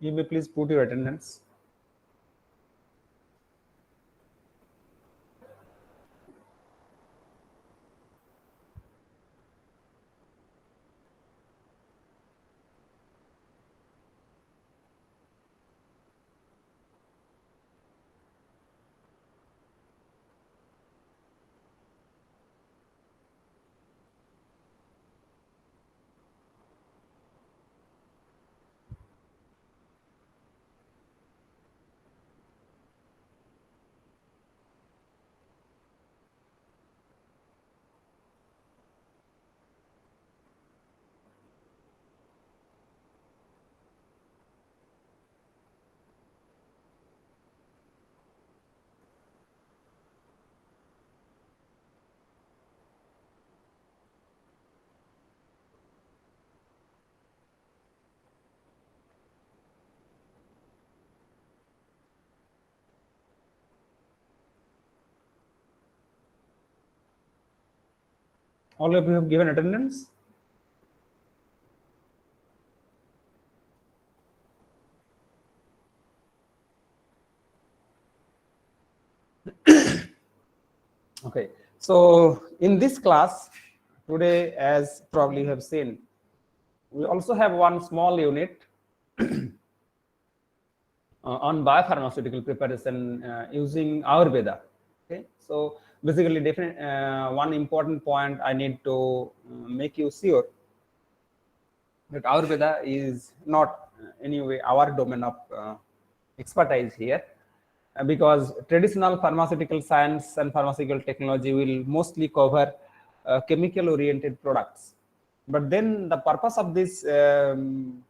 You may please put your attendance. All of you have given attendance. Okay, so in this class today, as probably you have seen, we also have one small unit on biopharmaceutical preparation using Ayurveda. Okay, so basically, one important point I need to make you sure that Ayurveda is not anyway our domain of expertise here, because traditional pharmaceutical science and pharmaceutical technology will mostly cover chemical oriented products. But then the purpose of this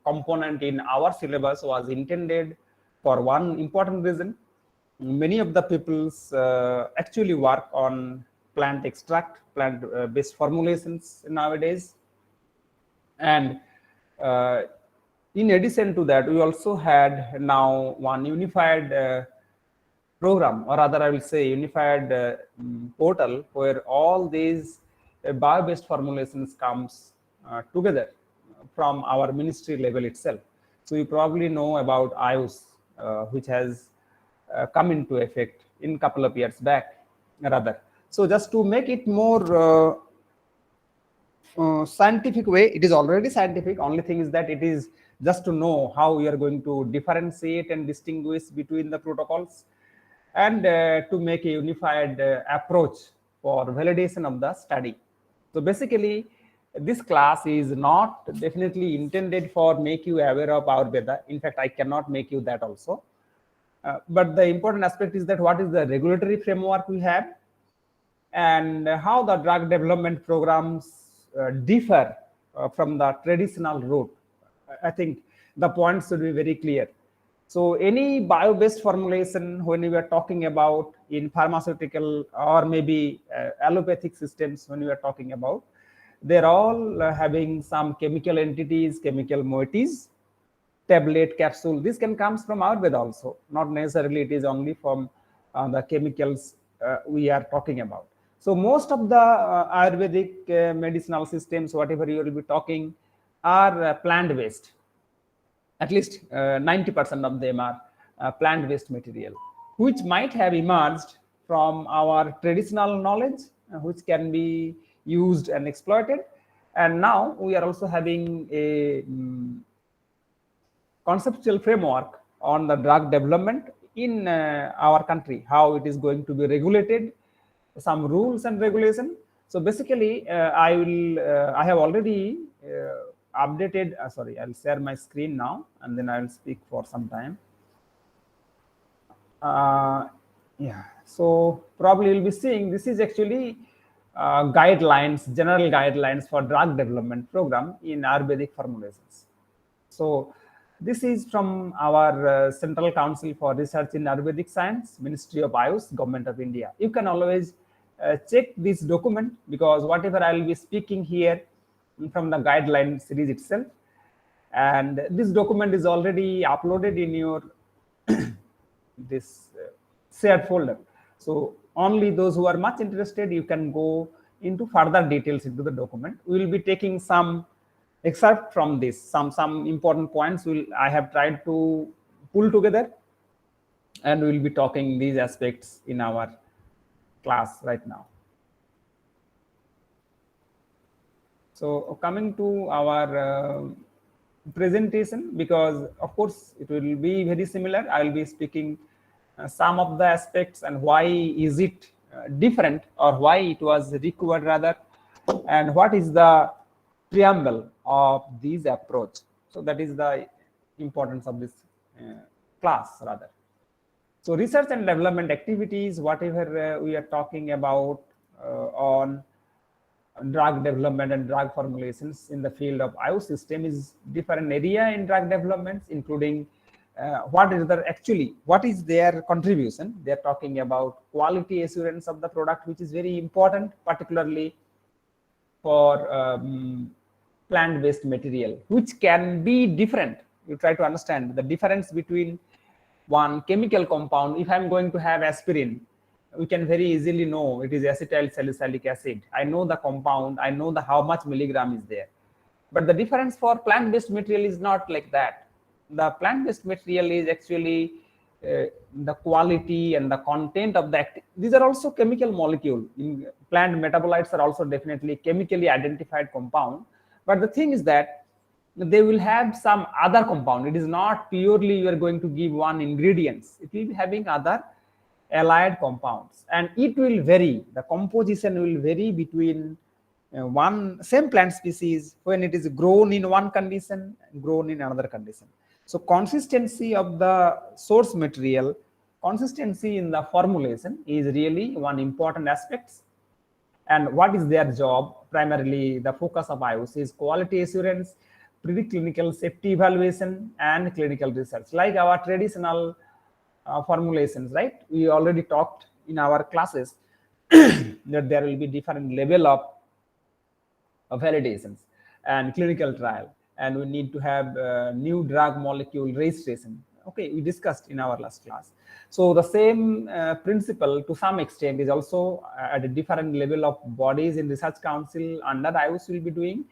component in our syllabus was intended for one important reason. Many of the peoples actually work on plant extract, plant based formulations nowadays. And uh, in addition to that, we also had now one unified program, or rather I will say unified portal, where all these bio-based formulations comes together from our ministry level itself. So you probably know about IOS, which has come into effect in couple of years back, rather. So just to make it more scientific way, it is already scientific. Only thing is that it is just to know how we are going to differentiate and distinguish between the protocols, and to make a unified approach for validation of the study. So basically, this class is not definitely intended for make you aware of Ayurveda. In fact, I cannot make you that also. But the important aspect is that what is the regulatory framework we have, and how the drug development programs differ from the traditional route. I think the points should be very clear. So any bio-based formulation, when we are talking about in pharmaceutical or maybe allopathic systems, when we are talking about, they're all having some chemical entities, chemical moieties, tablet, capsule. This can comes from Ayurveda also. Not necessarily it is only from the chemicals we are talking about. So most of the Ayurvedic medicinal systems, whatever you will be talking, are plant-based. At least 90% of them are plant-based material, which might have emerged from our traditional knowledge, which can be used and exploited. And now we are also having a conceptual framework on the drug development in our country, how it is going to be regulated, some rules and regulation. So basically, I have already updated. Sorry, I'll share my screen now, and then I'll speak for some time. Yeah, so probably you'll be seeing this is actually guidelines, general guidelines for drug development program in Ayurvedic formulations. So this is from our Central Council for Research in Ayurvedic Science, Ministry of Ayush, Government of India. You can always check this document, because whatever I will be speaking here from the guideline series itself, and this document is already uploaded in your this shared folder. So only those who are much interested, you can go into further details into the document. We will be taking some Except from this, some important points will I have tried to pull together, and we'll be talking these aspects in our class right now. So coming to our presentation, because of course it will be very similar, I will be speaking some of the aspects and why is it different, or why it was required rather, and what is the preamble of this approach. So that is the importance of this class rather. So research and development activities, whatever we are talking about on drug development and drug formulations in the field of IO system, is different area in drug developments, including what is their contribution. They're talking about quality assurance of the product, which is very important, particularly for plant-based material, which can be different. You try to understand the difference between one chemical compound. If I'm going to have aspirin, we can very easily know it is acetyl salicylic acid. I know the compound, I know the how much milligram is there. But the difference for plant-based material is not like that. The plant-based material is actually the quality and the content of the these are also chemical molecule. In plant, metabolites are also definitely chemically identified compound. But the thing is that they will have some other compound. It is not purely you are going to give one ingredients. It will be having other allied compounds, and it will vary. The composition will vary between one same plant species when it is grown in one condition, grown in another condition. So consistency of the source material, consistency in the formulation is really one important aspect. And what is their job? Primarily, the focus of IOS is quality assurance, preclinical safety evaluation, and clinical research, like our traditional formulations, right? We already talked in our classes that there will be different level of validations and clinical trial, and we need to have new drug molecule registration. Okay, we discussed in our last class. So the same principle to some extent is also at a different level of bodies in research council under IOS will be doing,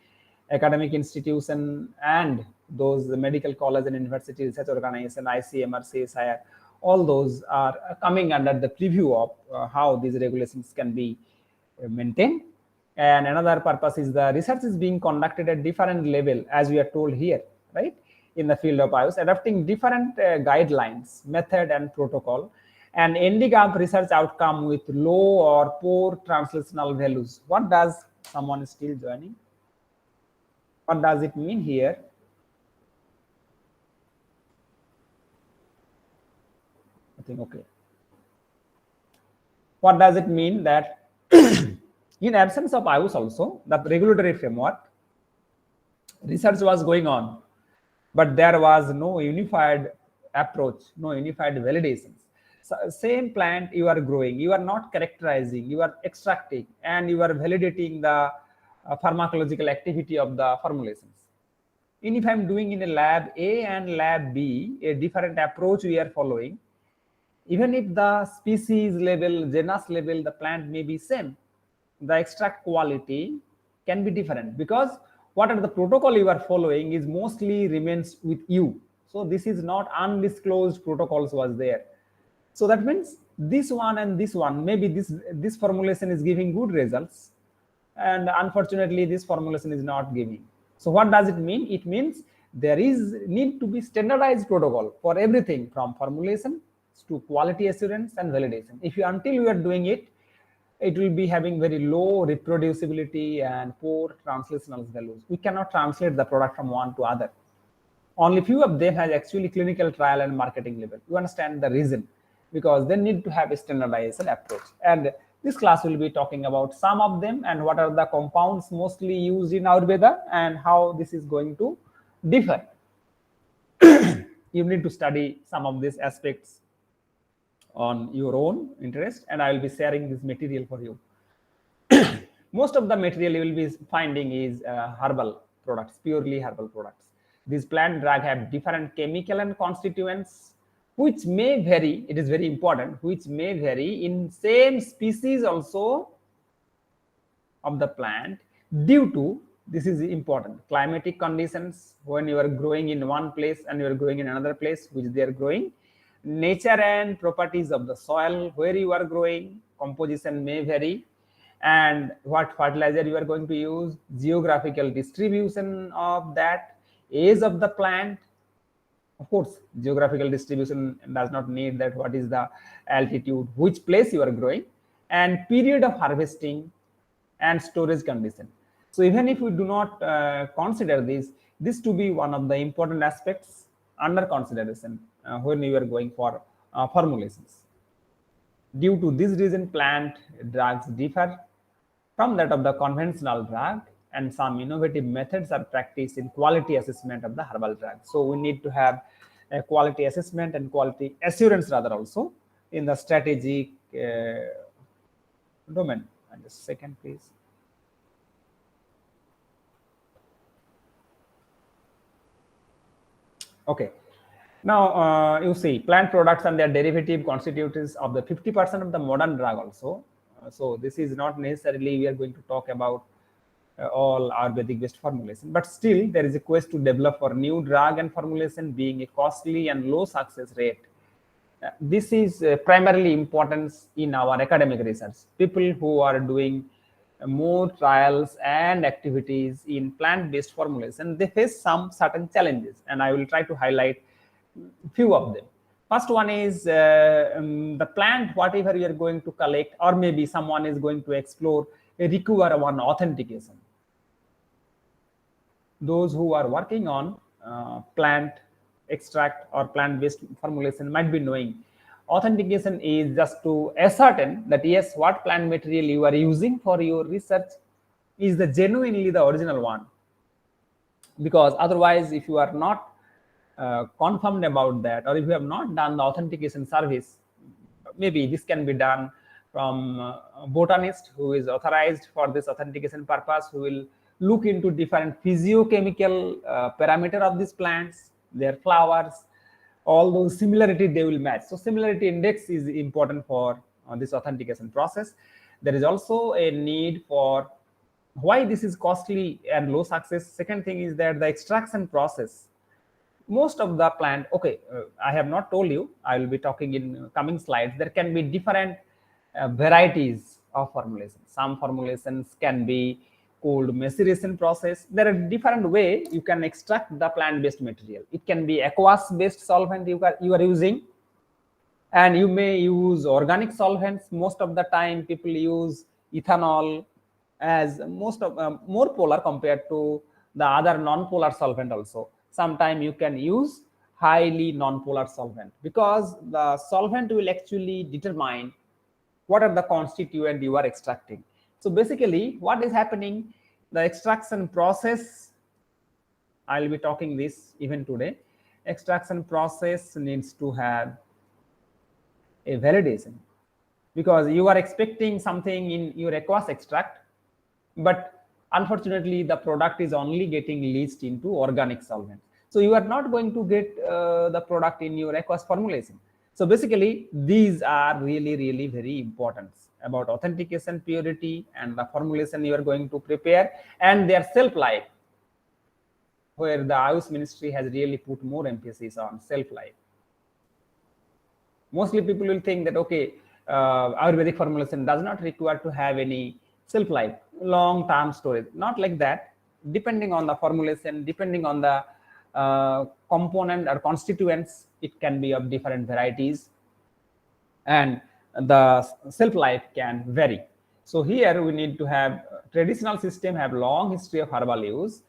academic institution and those medical college and university research organization, ICMR, CSIR, all those are coming under the preview of how these regulations can be maintained. And another purpose is the research is being conducted at different level, as we are told here, right? In the field of IOS, adopting different guidelines, method and protocol, and ending up research outcome with low or poor translational values. What does, someone is still joining? What does it mean here? I think, okay. What does it mean that in absence of IOS also, the regulatory framework, research was going on, but there was no unified approach, no unified validations. So same plant you are growing, you are not characterizing, you are extracting, and you are validating the pharmacological activity of the formulations. And if I'm doing in a lab A and lab B, a different approach we are following, even if the species level, genus level, the plant may be same, the extract quality can be different, because what are the protocol you are following is mostly remains with you. So this is not undisclosed protocols was there. So that means this one and this one, maybe this formulation is giving good results, and unfortunately this formulation is not giving. So what does it mean? It means there is need to be standardized protocol for everything from formulation to quality assurance and validation. If you, until you are doing it, it will be having very low reproducibility and poor translational values. We cannot translate the product from one to other. Only few of them has actually clinical trial and marketing level. You understand the reason? Because they need to have a standardization approach. And this class will be talking about some of them and what are the compounds mostly used in Ayurveda and how this is going to differ. You need to study some of these aspects on your own interest, and I will be sharing this material for you. Most of the material you will be finding is herbal products, purely herbal products. These plant drugs have different chemical and constituents, which may vary, it is very important, which may vary in same species also of the plant due to This is important. Climatic conditions, when you are growing in one place and you are growing in another place which they are growing, nature and properties of the soil where you are growing, composition may vary, and what fertilizer you are going to use, geographical distribution of that, age of the plant. Of course, geographical distribution does not need that, what is the altitude, which place you are growing, and period of harvesting and storage condition. So even if we do not consider this to be one of the important aspects under consideration when you are going for formulations. Due to this reason, plant drugs differ from that of the conventional drug, and some innovative methods are practiced in quality assessment of the herbal drug. So we need to have a quality assessment and quality assurance rather also in the strategic domain. And just a second, please. Okay. Now, you see, plant products and their derivative constitutes of the 50% of the modern drug also. So this is not necessarily we are going to talk about all Ayurvedic based formulation, but still there is a quest to develop for new drug and formulation being a costly and low success rate. This is primarily important in our academic research. People who are doing more trials and activities in plant-based formulation, they face some certain challenges, and I will try to highlight few of them. First one is the plant, whatever you are going to collect, or maybe someone is going to explore, require one authentication. Those who are working on plant extract or plant-based formulation might be knowing authentication is just to ascertain that yes, what plant material you are using for your research is the genuinely the original one. Because otherwise, if you are not confirmed about that, or if you have not done the authentication service, maybe this can be done from a botanist who is authorized for this authentication purpose, who will look into different physiochemical parameter of these plants, their flowers, all those similarity they will match. So similarity index is important for this authentication process. There is also a need for why this is costly and low success. Second thing is that the extraction process, most of the plant, okay, I have not told you, I will be talking in coming slides, there can be different varieties of formulations. Some formulations can be called maceration process. There are different way you can extract the plant-based material. It can be aqueous-based solvent you are using, and you may use organic solvents. Most of the time, people use ethanol as most of more polar compared to the other non-polar solvent also. Sometimes you can use highly non-polar solvent, because the solvent will actually determine what are the constituent you are extracting. So basically, what is happening, the extraction process, I will be talking this even today. Extraction process needs to have a validation, because you are expecting something in your aqueous extract, but unfortunately the product is only getting leached into organic solvent. So you are not going to get the product in your aqueous formulation. So basically, these are really very important about authentication, purity, and the formulation you are going to prepare, and their shelf life, where the Ayush ministry has really put more emphasis on shelf life. Mostly people will think that, okay, Ayurvedic formulation does not require to have any shelf life, long-term storage. Not like that. Depending on the formulation, depending on the component or constituents, it can be of different varieties, and the shelf life can vary. So here we need to have traditional system have long history of herbal use,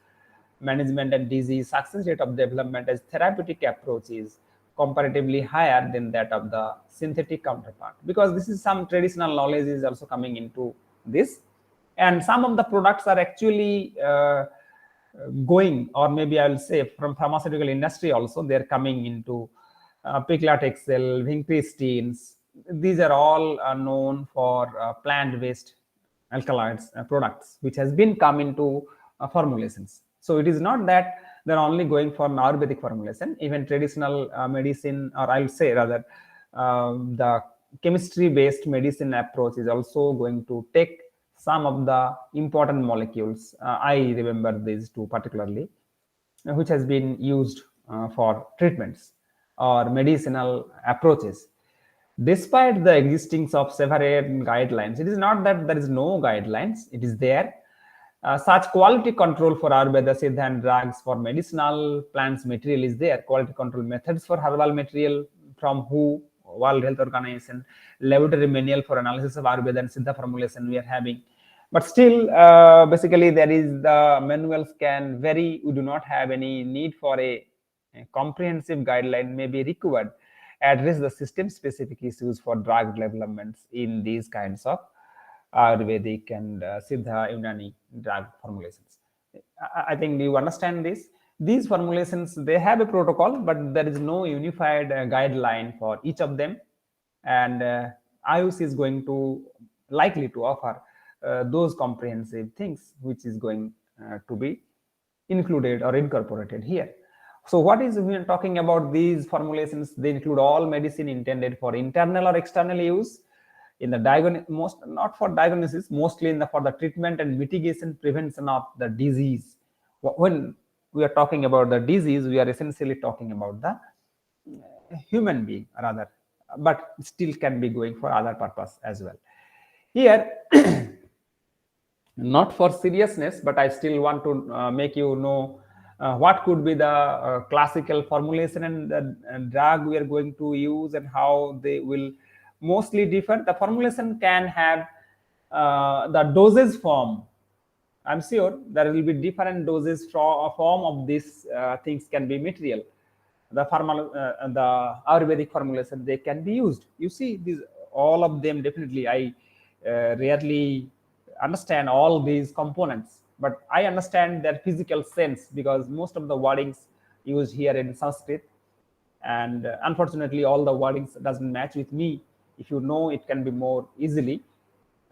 management and disease, success rate of development as therapeutic approach is comparatively higher than that of the synthetic counterpart, because this is some traditional knowledge is also coming into this, and some of the products are actually going, or maybe I will say from pharmaceutical industry also, they're coming into piclatexel, vincristines. These are all known for plant-based alkaloids products, which has been come into formulations. So it is not that they're only going for an Ayurvedic formulation. Even traditional medicine, or I will say rather, the chemistry-based medicine approach is also going to take some of the important molecules. I remember these two particularly, which has been used for treatments or medicinal approaches. Despite the existence of several guidelines, it is not that there is no guidelines, it is there. Such quality control for Ayurveda, Siddha and drugs for medicinal plants material is there. Quality control methods for herbal material from WHO, World Health Organization, laboratory manual for analysis of Ayurveda and Siddha formulation we are having. But still, basically, there is the manuals can vary. We do not have any need for a comprehensive guideline may be required address the system specific issues for drug developments in these kinds of Ayurvedic and Siddha Unani drug formulations. I think you understand this. These formulations, they have a protocol, but there is no unified guideline for each of them. And Ayush is going to likely to offer those comprehensive things which is going to be included or incorporated here. So what is we are talking about these formulations? They include all medicine intended for internal or external use in the most not for diagnosis, mostly in the for the treatment and mitigation prevention of the disease. When we are talking about the disease, we are essentially talking about the human being rather, but still can be going for other purpose as well. Here, not for seriousness, but I still want to make you know what could be the classical formulation and the drug we are going to use and how they will mostly differ. The formulation can have the dosage form. I'm sure there will be different doses form of these things can be material. The Ayurvedic formulation, they can be used. You see, these all of them definitely. I rarely understand all these components, but I understand their physical sense because most of the wordings used here in Sanskrit, and unfortunately all the wordings doesn't match with me. If you know, it can be more easily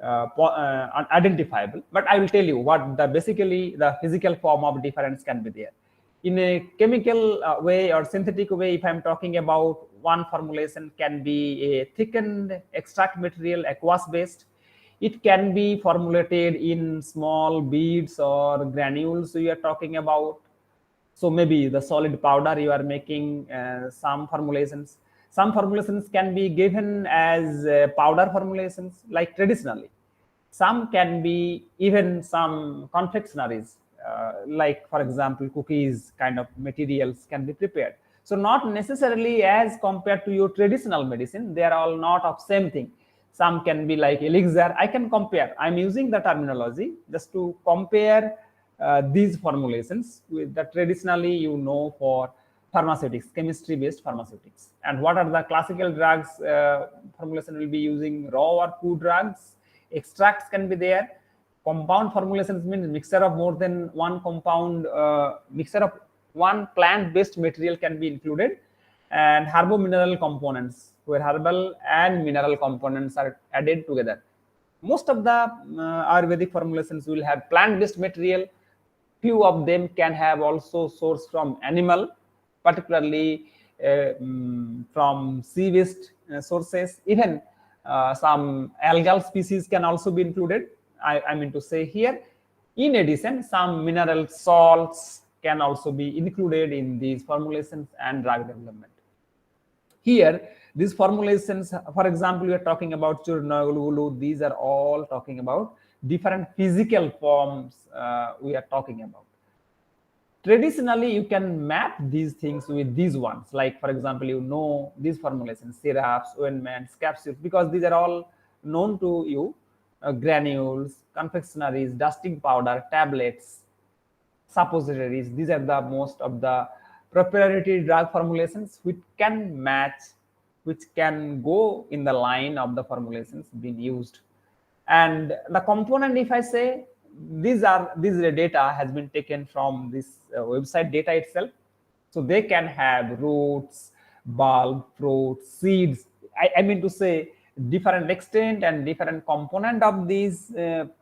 identifiable, but I will tell you what the basically the physical form of difference can be there. In a chemical way or synthetic way, if I'm talking about one formulation can be a thickened extract material, aqueous based. It can be formulated in small beads or granules we are talking about. So maybe the solid powder you are making, some formulations can be given as powder formulations like traditionally. Some can be even some confectionaries, like for example cookies kind of materials can be prepared. So not necessarily as compared to your traditional medicine, they are all not of same thing. Some can be like elixir. I can compare, I'm using the terminology just to compare these formulations with the traditionally for pharmaceutics, chemistry based pharmaceutics. And what are the classical drugs formulation will be using? Raw or food drugs, extracts can be there. Compound formulations means mixture of more than one compound, mixture of one plant based material can be included. And herbo-mineral components, where herbal and mineral components are added together. Most of the Ayurvedic formulations will have plant-based material. Few of them can have also source from animal, particularly from sea-based sources. Even some algal species can also be included. I mean to say here. In addition, some mineral salts can also be included in these formulations and drug development. Here, these formulations, for example, we are talking about Churnagulu, these are all talking about different physical forms we are talking about. Traditionally, you can map these things with these ones. Like, for example, these formulations, syrups, ointments, capsules, because these are all known to you, granules, confectionaries, dusting powder, tablets, suppositories. These are the most of the proprietary drug formulations which can match, which can go in the line of the formulations being used. And the component, if I say, these data has been taken from this website data itself. So they can have roots, bulb, fruits, seeds. I mean to say different extent and different component of these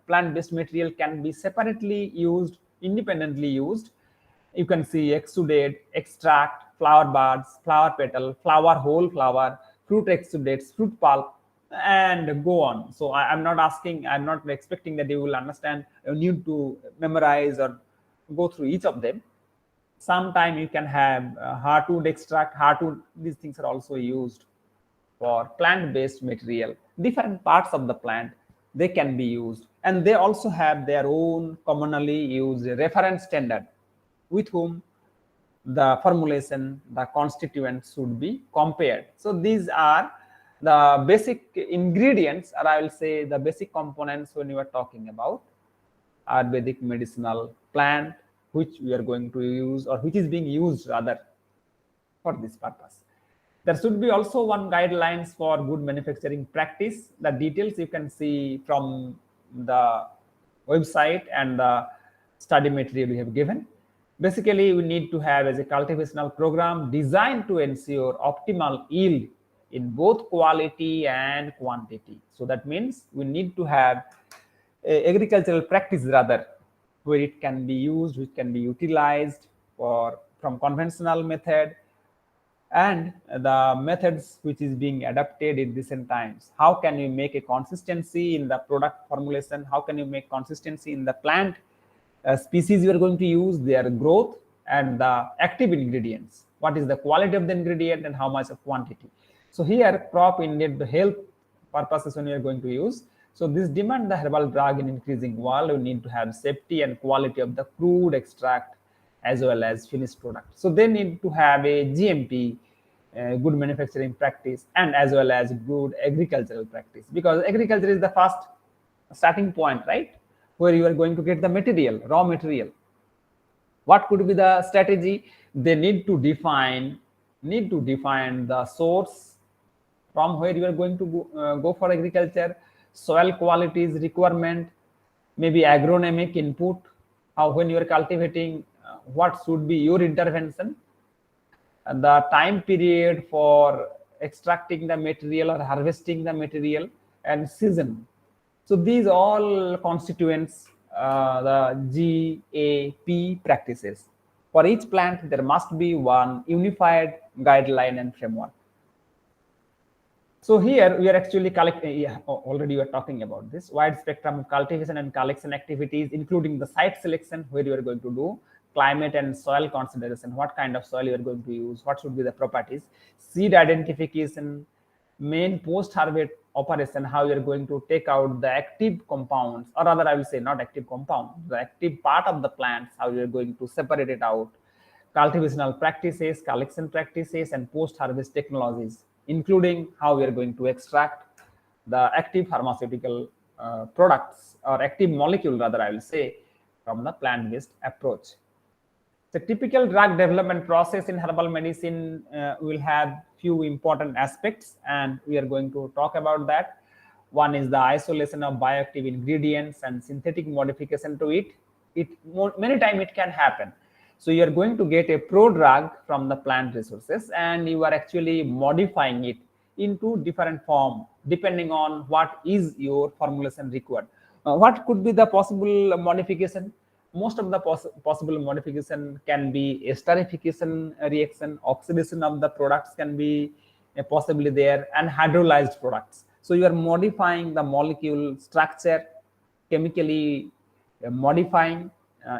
plant-based material can be separately used, independently used. You can see exudate, extract, flower buds, flower petal, flower, whole flower, fruit exudates, fruit pulp. and go on. So I'm not asking, I'm not expecting that you will understand, you need to memorize or go through each of them. Sometime you can have heartwood extract. Heartwood, these things are also used for plant-based material. Different parts of the plant, they can be used, and they also have their own commonly used reference standard with whom the formulation, the constituents should be compared. So these are the basic ingredients, or I will say the basic components when you are talking about Ayurvedic medicinal plant, which we are going to use, or which is being used rather for this purpose. There should be also one guidelines for good manufacturing practice. The details you can see from the website and the study material we have given. Basically, we need to have as a cultivational program designed to ensure optimal yield in both quality and quantity. So that means we need to have agricultural practice rather, where it can be used, which can be utilized for from conventional method, and the methods which is being adapted in recent times. How can you make a consistency in the product formulation? How can you make consistency in the plant species you are going to use, their growth, and the active ingredients? What is the quality of the ingredient and how much of quantity? So here crop indeed the health purposes when you are going to use. So this demand the herbal drug in increasing world, you need to have safety and quality of the crude extract as well as finished product. So they need to have a GMP, good manufacturing practice, and as well as good agricultural practice, because agriculture is the first starting point, right? Where you are going to get the material, raw material. What could be the strategy? They need to define the source from where you are going to go for agriculture, soil qualities requirement, maybe agronomic input, how when you are cultivating, what should be your intervention, and the time period for extracting the material or harvesting the material, and season. So these all constituents the GAP practices. For each plant, there must be one unified guideline and framework. So here we are actually collecting, yeah, already we are talking about this wide spectrum of cultivation and collection activities, including the site selection, where you are going to do climate and soil consideration, what kind of soil you are going to use, what should be the properties, seed identification, main post-harvest operation, how you are going to take out the active compounds, or rather I will say not active compound, the active part of the plants, how you are going to separate it out, cultivational practices, collection practices, and post-harvest technologies, including how we are going to extract the active pharmaceutical products, or active molecule rather I will say, from the plant-based approach. The typical drug development process in herbal medicine will have few important aspects, and we are going to talk about that. One is the isolation of bioactive ingredients and synthetic modification to it. Many times it can happen. So you are going to get a prodrug from the plant resources, and you are actually modifying it into different form depending on what is your formulation required. What could be the possible modification? Most of the possible modification can be esterification reaction, oxidation of the products can be possibly there, and hydrolyzed products. So you are modifying the molecule structure, chemically modifying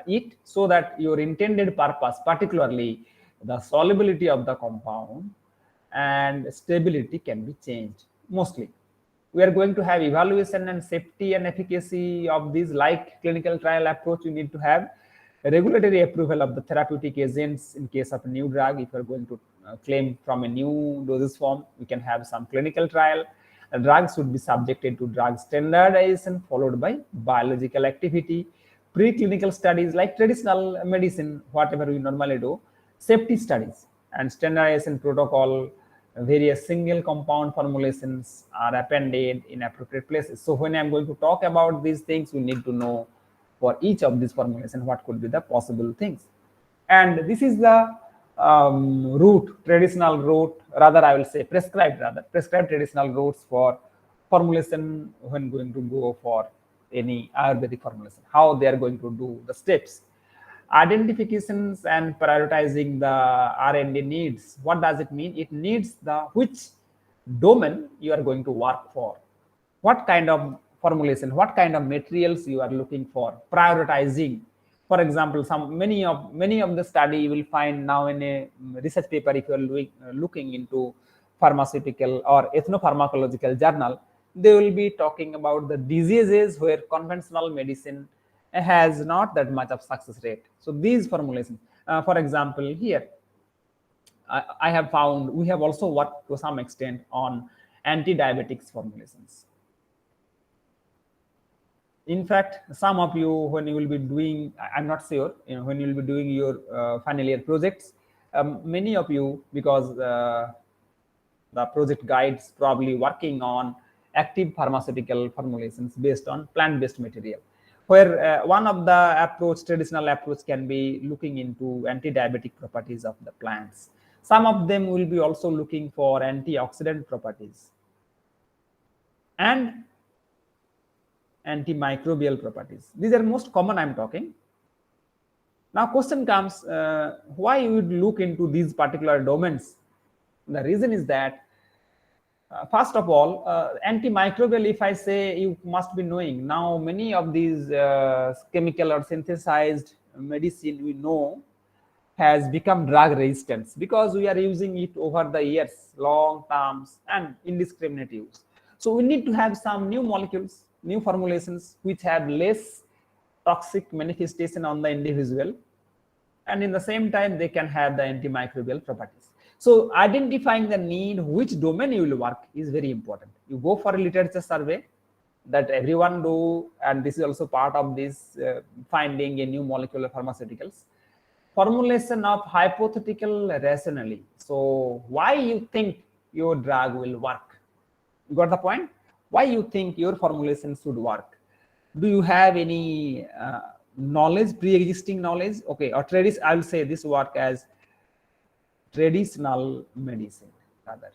it, so that your intended purpose, particularly the solubility of the compound and stability, can be changed. Mostly we are going to have evaluation and safety and efficacy of these, like clinical trial approach. You need to have regulatory approval of the therapeutic agents. In case of a new drug, if you are going to claim from a new dosage form, we can have some clinical trial. The drug should be subjected to drug standardization followed by biological activity, preclinical studies like traditional medicine, whatever we normally do, safety studies, and standardization protocol. Various single compound formulations are appended in appropriate places. So when I'm going to talk about these things, we need to know for each of these formulations what could be the possible things. And this is the traditional route, rather I will say prescribed traditional routes for formulation when going to go for any Ayurvedic formulation, how they are going to do the steps. Identifications and prioritizing the R&D needs. What does it mean? It needs the which domain you are going to work for, what kind of formulation, what kind of materials you are looking for, prioritizing. For example, many of the study you will find now in a research paper, if you are looking into pharmaceutical or ethnopharmacological journal, they will be talking about the diseases where conventional medicine has not that much of success rate. So these formulations, for example, here I have found we have also worked to some extent on anti-diabetics formulations. In fact, some of you, when you will be doing, I'm not sure, when you will be doing your final year projects, many of you, because the project guides probably working on active pharmaceutical formulations based on plant-based material, where one of the approach, traditional approach, can be looking into anti-diabetic properties of the plants. Some of them will be also looking for antioxidant properties and antimicrobial properties. These are most common I'm talking. Now question comes, why you would look into these particular domains? The reason is that, first of all, antimicrobial, if I say, you must be knowing now many of these chemical or synthesized medicine we know has become drug resistant because we are using it over the years, long terms and indiscriminate use. So we need to have some new molecules, new formulations which have less toxic manifestation on the individual, and in the same time they can have the antimicrobial properties. So identifying the need, which domain you will work, is very important. You go for a literature survey that everyone do, and this is also part of this finding a new molecular pharmaceuticals. Formulation of hypothetical rationally. So why you think your drug will work? You got the point? Why you think your formulation should work? Do you have any knowledge, pre-existing knowledge? Okay, or I will say this work as traditional medicine rather.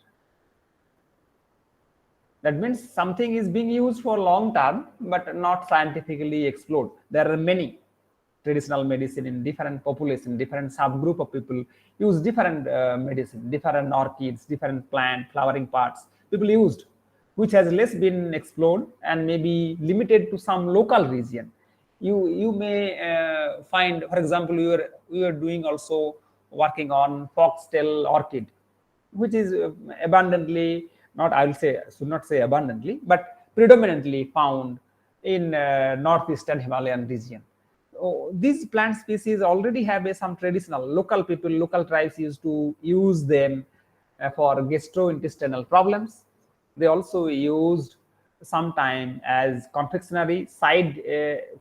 That means something is being used for long term but not scientifically explored. There are many traditional medicine in different population, different subgroup of people use different medicine, different orchids, different plant flowering parts people used, which has less been explored and maybe limited to some local region. You may find, for example, we are doing also working on foxtail orchid, which is abundantly, not I will say, should not say abundantly, but predominantly found in northeastern Himalayan region. Oh, these plant species already have some traditional local people, local tribes used to use them for gastrointestinal problems. They also used sometime as confectionery side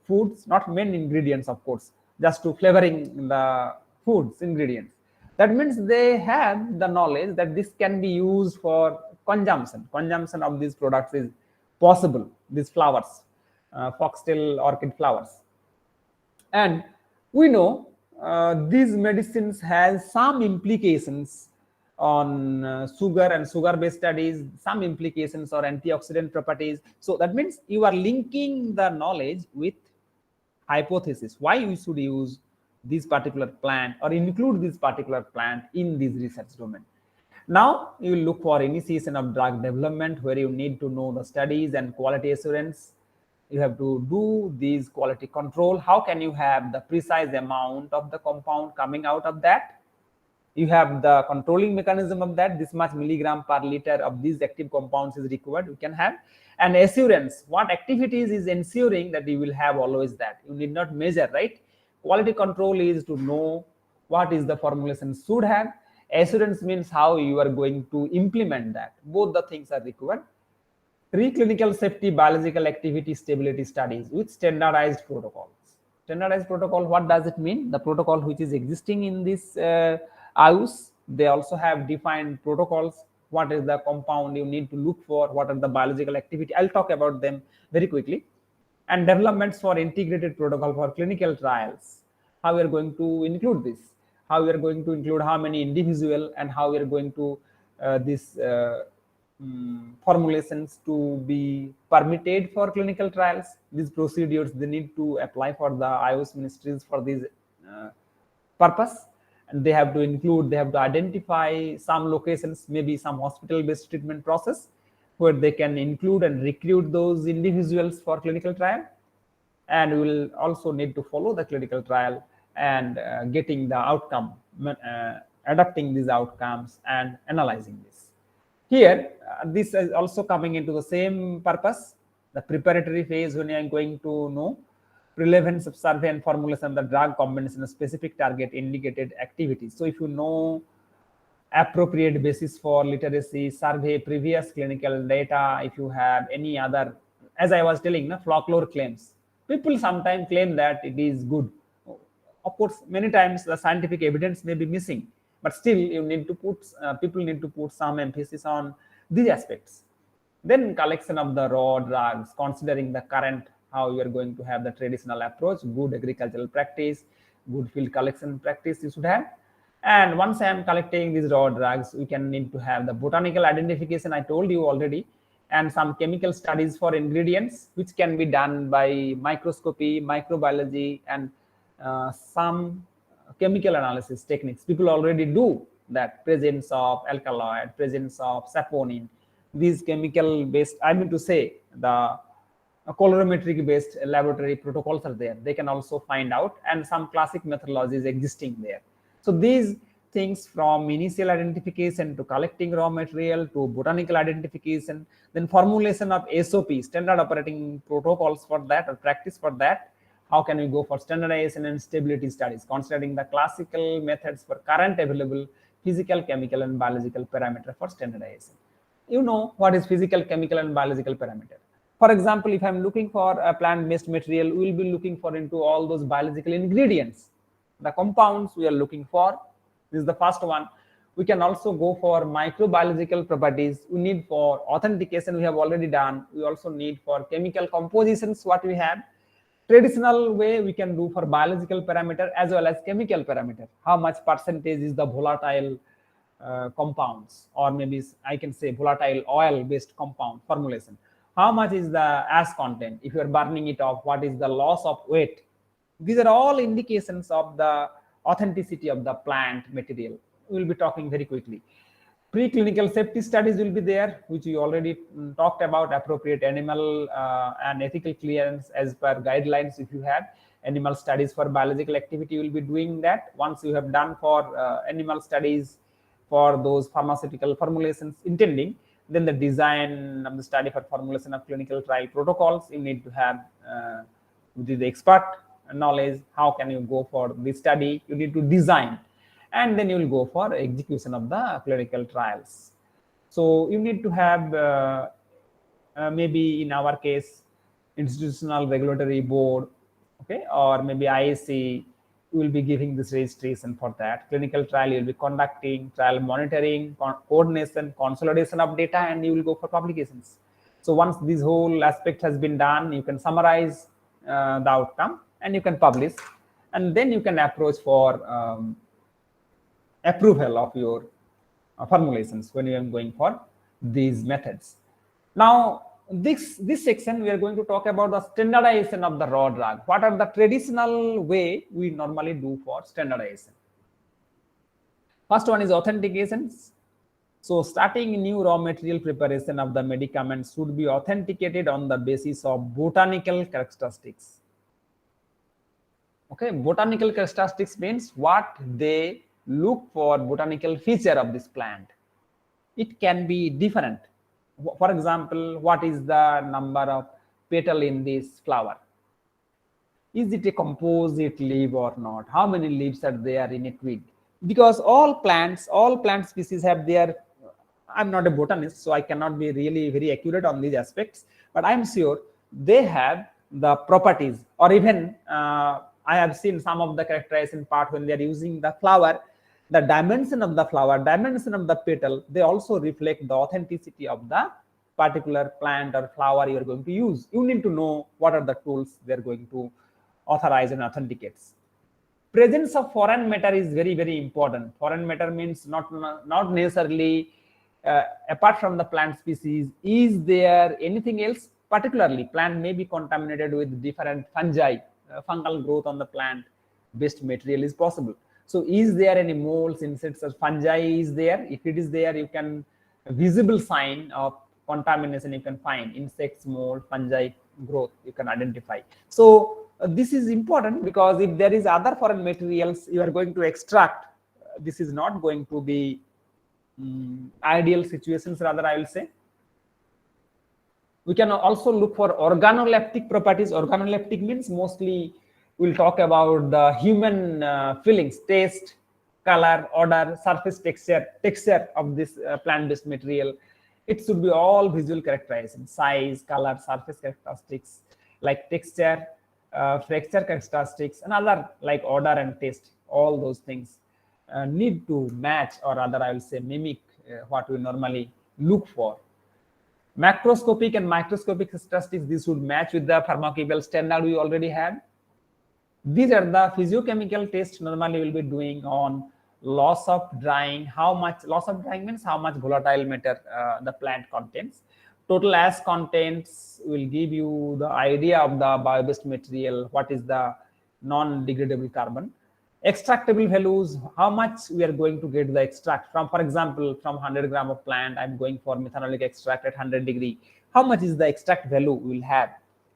foods, not main ingredients, of course, just to flavoring the foods ingredients. That means they have the knowledge that this can be used for consumption of these products is possible, these flowers, foxtail orchid flowers. And we know these medicines has some implications on sugar and sugar based studies, some implications or antioxidant properties. So that means you are linking the knowledge with hypothesis why we should use this particular plant or include this particular plant in this research domain. Now you will look for initiation of drug development, where you need to know the studies and quality assurance. You have to do these quality control. How can you have the precise amount of the compound coming out of that? You have the controlling mechanism of that, this much milligram per liter of these active compounds is required, you can have. And assurance, what activities is ensuring that you will have always that. You need not measure, right? Quality control is to know what is the formulation should have. Assurance means how you are going to implement that. Both the things are required. Preclinical safety, biological activity, stability studies with standardized protocols. Standardized protocol, what does it mean? The protocol which is existing in this IUS, they also have defined protocols. What is the compound you need to look for? What are the biological activity? I'll talk about them very quickly. And developments for integrated protocol for clinical trials. How we are going to include this? How we are going to include how many individual, and how we are going to this formulations to be permitted for clinical trials. These procedures, they need to apply for the IOS ministries for this purpose. and they have to identify some locations, maybe some hospital based treatment process, where they can include and recruit those individuals for clinical trial. And we will also need to follow the clinical trial and getting the outcome, adapting these outcomes and analyzing this. Here, this is also coming into the same purpose, the preparatory phase, when I am going to know relevance of survey and formulation of the drug combination of specific target indicated activities. So if you know appropriate basis for literacy, survey previous clinical data, if you have any other, as I was telling, folklore claims. People sometimes claim that it is good. Of course, many times the scientific evidence may be missing, but still you need to put, people need to put some emphasis on these aspects. Then collection of the raw drugs, considering the current, how you are going to have the traditional approach, good agricultural practice, good field collection practice you should have. And once I am collecting these raw drugs, we can need to have the botanical identification, I told you already, and some chemical studies for ingredients, which can be done by microscopy, microbiology, and some chemical analysis techniques. People already do that, presence of alkaloid, presence of saponin, these chemical based, I mean to say, the colorimetric based laboratory protocols are there. They can also find out, and some classic methodologies existing there. So these things, from initial identification to collecting raw material to botanical identification, then formulation of SOP, standard operating protocols for that, or practice for that. How can we go for standardization and stability studies, considering the classical methods for current available physical, chemical, and biological parameter for standardization. You know what is physical, chemical, and biological parameter. For example, if I'm looking for a plant-based material, we will be looking for into all those biological ingredients, the compounds we are looking for. This is the first one. We can also go for microbiological properties. We need for authentication, we have already done. We also need for chemical compositions, what we have. Traditional way we can do for biological parameter as well as chemical parameter. How much percentage is the volatile compounds, or maybe I can say volatile oil based compound formulation. How much is the ash content? If you are burning it off, what is the loss of weight? These are all indications of the authenticity of the plant material. We will be talking very quickly. Preclinical safety studies will be there, which we already talked about, appropriate animal and ethical clearance as per guidelines. If you have animal studies for biological activity, you will be doing that. Once you have done for animal studies for those pharmaceutical formulations intending, then the design of the study for formulation of clinical trial protocols, you need to have the expert knowledge. How can you go for this study? You need to design, and then you will go for execution of the clinical trials. So you need to have maybe in our case institutional regulatory board, okay, or maybe ISC will be giving this registration for that. Clinical trial you will be conducting, trial monitoring, coordination, consolidation of data, and you will go for publications. So once this whole aspect has been done, you can summarize the outcome and you can publish, and then you can approach for approval of your formulations when you are going for these methods. Now this section we are going to talk about the standardization of the raw drug. What are the traditional way we normally do for standardization? First one is authentications. So starting new raw material preparation of the medicaments should be authenticated on the basis of botanical characteristics. Okay, botanical characteristics means what they look for, botanical feature of this plant. It can be different. For example, what is the number of petal in this flower? Is it a composite leaf or not? How many leaves are there in a twig? Because all plant species have their, I'm not a botanist, so I cannot be really very accurate on these aspects, but I'm sure they have the properties, or even I have seen some of the characterization part when they are using the flower, the dimension of the flower, dimension of the petal, they also reflect the authenticity of the particular plant or flower you are going to use. You need to know what are the tools they are going to authorize and authenticate. Presence of foreign matter is very, very important. Foreign matter means not necessarily apart from the plant species, is there anything else? Particularly, plant may be contaminated with different fungi, fungal growth on the plant based material is possible. So is there any molds, insects, or fungi is there? If it is there, you can visible sign of contamination you can find, insects, mold, fungi growth you can identify. So this is important, because if there is other foreign materials you are going to extract, this is not going to be ideal situations, rather I will say. We can also look for organoleptic properties. Organoleptic means mostly we'll talk about the human feelings, taste, color, odor, surface texture of this plant-based material. It should be all visual characterization, size, color, surface characteristics, like texture, texture characteristics, and other like odor and taste. All those things need to match, or rather I will say mimic what we normally look for. Macroscopic and microscopic statistics, this would match with the pharmacopoeial standard we already have. These are the physiochemical tests normally we'll be doing on loss of drying. How much loss of drying means how much volatile matter the plant contains. Total ash contents will give you the idea of the bio-based material, what is the non-degradable carbon. Extractable values, how much we are going to get the extract from. For example, from 100 gram of plant, I'm going for methanolic extract at 100 degree. How much is the extract value we will have?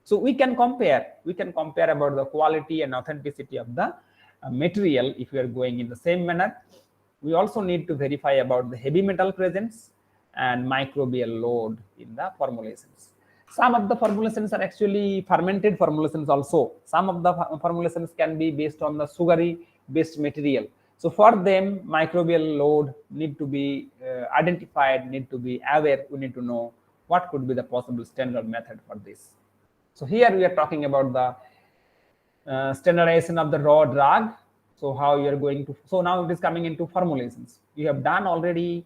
So we can compare about the quality and authenticity of the material if we are going in the same manner. We also need to verify about the heavy metal presence and microbial load in the formulations. Some of the formulations are actually fermented formulations also. Some of the formulations can be based on the sugary based material. So for them, microbial load need to be identified, need to be aware. We need to know what could be the possible standard method for this. So here we are talking about the standardization of the raw drug. So how you are going to, so now it is coming into formulations. You have done already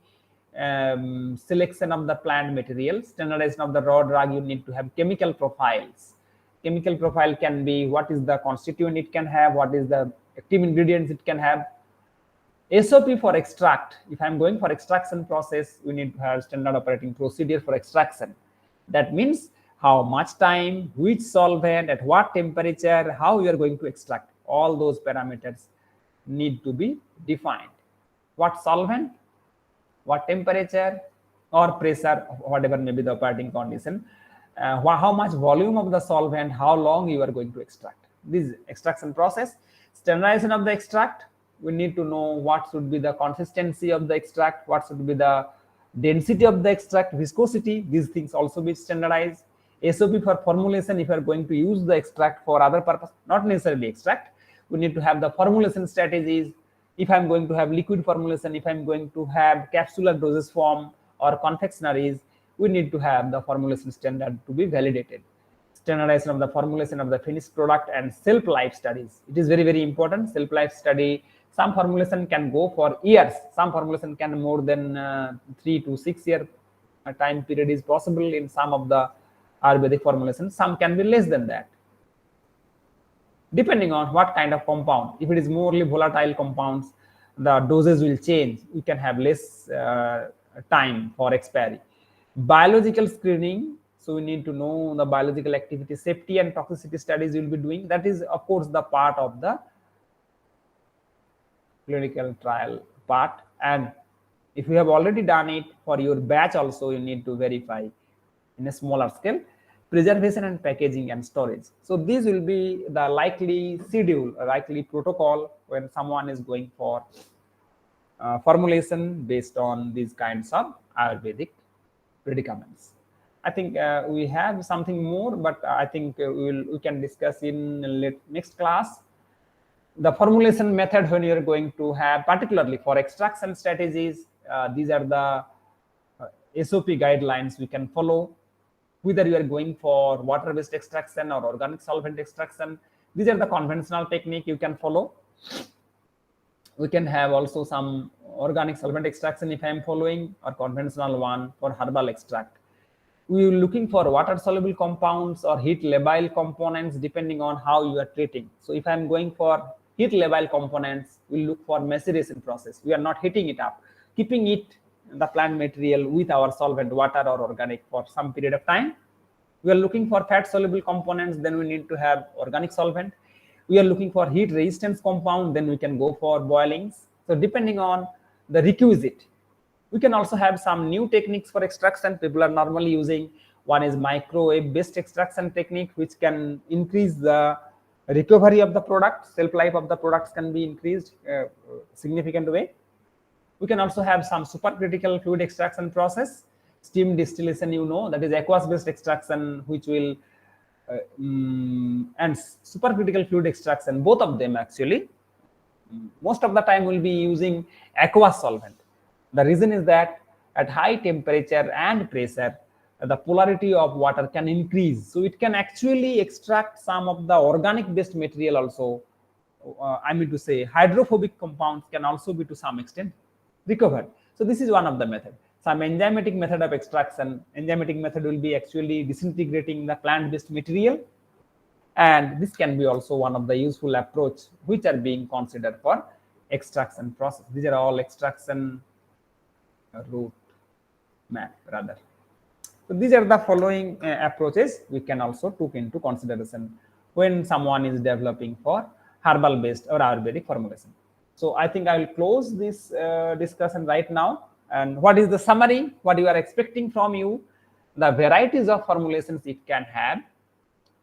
selection of the plant material, standardization of the raw drug. You need to have chemical profiles. Chemical profile can be what is the constituent it can have, what is the active ingredients it can have. SOP for extract. If I'm going for extraction process, we need to have standard operating procedure for extraction. That means how much time, which solvent, at what temperature, how you are going to extract. All those parameters need to be defined. What solvent, what temperature or pressure, whatever may be the operating condition, how much volume of the solvent, how long you are going to extract. This extraction process. Standardization of the extract, we need to know what should be the consistency of the extract, what should be the density of the extract, viscosity. These things also be standardized. SOP for formulation, if you are going to use the extract for other purpose, not necessarily extract, we need to have the formulation strategies. If I'm going to have liquid formulation, if I'm going to have capsular dosage form or confectionaries, we need to have the formulation standard to be validated. Standardization of the formulation of the finished product and shelf life studies. It is very, very important. Shelf life study, some formulation can go for years. Some formulation can more than 3 to 6 year time period is possible in some of the Ayurvedic formulations. Some can be less than that, depending on what kind of compound. If it is morely volatile compounds, the doses will change. We can have less time for expiry. Biological screening, so we need to know the biological activity, safety and toxicity studies we will be doing. That is of course the part of the clinical trial part. And if you have already done it for your batch also, you need to verify in a smaller scale. Preservation and packaging and storage. So these will be the likely schedule, likely protocol when someone is going for formulation based on these kinds of Ayurvedic predicaments. I think we have something more, but I think we can discuss in next class. The formulation method when you are going to have, particularly for extraction strategies, these are the SOP guidelines we can follow. Whether you are going for water-based extraction or organic solvent extraction, these are the conventional technique you can follow. We can have also some organic solvent extraction if I am following, or conventional one for herbal extract. We are looking for water-soluble compounds or heat-labile components depending on how you are treating. So if I am going for heat-labile components, we look for maceration process. We are not heating it up, keeping it the plant material with our solvent, water or organic, for some period of time. We are looking for fat soluble components, then we need to have organic solvent. we are looking for heat resistance compound, then we can go for boilings. So depending on the requisite, we can also have some new techniques for extraction. People are normally using, one is microwave based extraction technique, which can increase the recovery of the product, shelf life of the products can be increased significant way. We can also have some supercritical fluid extraction process, steam distillation, that is aqueous based extraction, which will and supercritical fluid extraction, both of them actually most of the time will be using aqueous solvent. The reason is that at high temperature and pressure, the polarity of water can increase, so it can actually extract some of the organic based material also. I mean to say hydrophobic compounds can also be to some extent recovered. So this is one of the method. Some enzymatic method of extraction. Enzymatic method will be actually disintegrating the plant based material, and this can be also one of the useful approach which are being considered for extraction process. These are all extraction route map rather. So these are the following approaches we can also took into consideration when someone is developing for herbal based or Ayurvedic formulation. So I think I will close this discussion right now. And what is the summary? What you are expecting from you? The varieties of formulations it can have.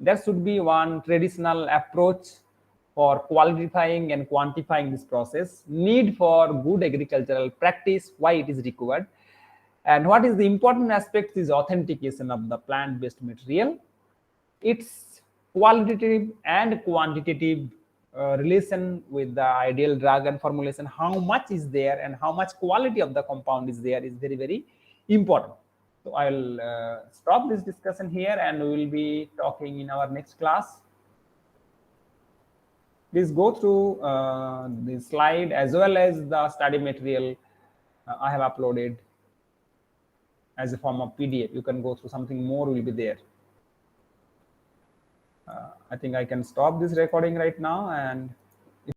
There should be one traditional approach for qualifying and quantifying this process. Need for good agricultural practice, why it is required. And what is the important aspect is authentication of the plant-based material. Its qualitative and quantitative relation with the ideal drug and formulation, how much is there and how much quality of the compound is there, is very, very important. So I'll stop this discussion here and we will be talking in our next class. Please go through the slide as well as the study material I have uploaded as a form of PDF. You can go through, something more will be there. I think I can stop this recording right now and